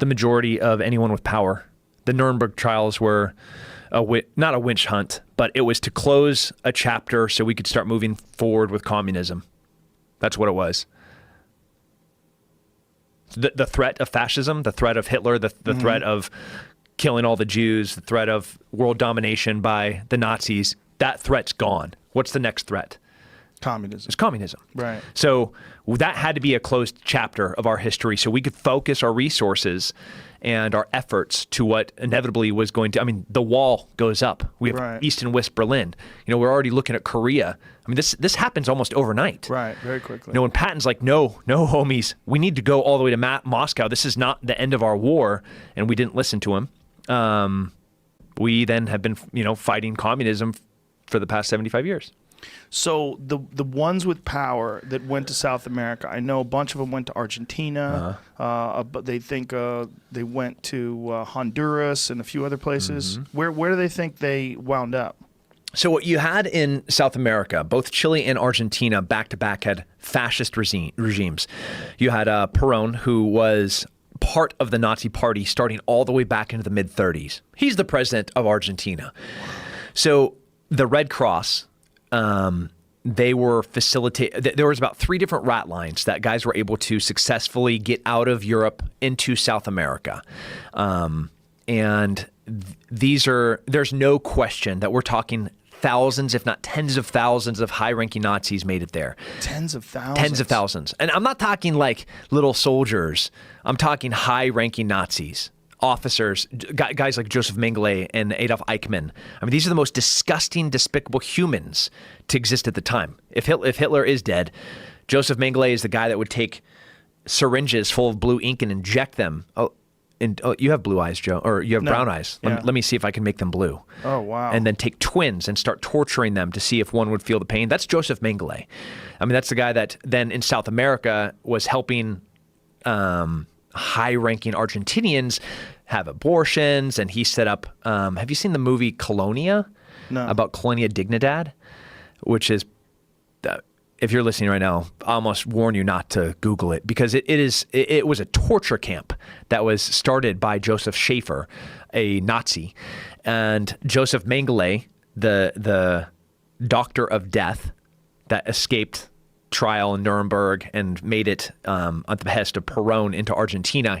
the majority of anyone with power. The Nuremberg trials were not a witch hunt, but it was to close a chapter so we could start moving forward with communism. That's what it was. The threat of fascism, the threat of Hitler, the threat of killing all the Jews, the threat of world domination by the Nazis, that threat's gone. What's the next threat? Communism. It's communism. Right. So that had to be a closed chapter of our history so we could focus our resources and our efforts to what inevitably was going to, I mean, the wall goes up. We have East and West Berlin. You know, we're already looking at Korea. I mean, this happens almost overnight. Right, very quickly. You know, when Patton's like, no, homies, we need to go all the way to Moscow. This is not the end of our war. And we didn't listen to him. We then have been, fighting communism for the past 75 years. So the ones with power that went to South America, I know a bunch of them went to Argentina, but they think they went to Honduras and a few other places. Where do they think they wound up? So what you had in South America, both Chile and Argentina back-to-back had fascist regimes. You had Perón, who was part of the Nazi party starting all the way back into the mid-30s. He's the president of Argentina. So the Red Cross... they were there was about 3 different rat lines that guys were able to successfully get out of Europe into South America. And there's no question that we're talking thousands, if not tens of thousands of high-ranking Nazis made it there. Tens of thousands? Tens of thousands. And I'm not talking like little soldiers. I'm talking high-ranking Nazis. Officers, guys like Joseph Mengele and Adolf Eichmann. I mean, these are the most disgusting, despicable humans to exist at the time. If Hitler is dead, Joseph Mengele is the guy that would take syringes full of blue ink and inject them. Oh, you have blue eyes, Joe, or you have brown eyes. Let me see if I can make them blue. Oh, wow. And then take twins and start torturing them to see if one would feel the pain. That's Joseph Mengele. I mean, that's the guy that then in South America was helping high-ranking Argentinians have abortions, and he set up, have you seen the movie Colonia? No. About Colonia Dignidad, which is, if you're listening right now, I almost warn you not to Google it, because it was a torture camp that was started by Joseph Schaefer, a Nazi, and Joseph Mengele, the doctor of death that escaped trial in Nuremberg and made it at the behest of Perón into Argentina.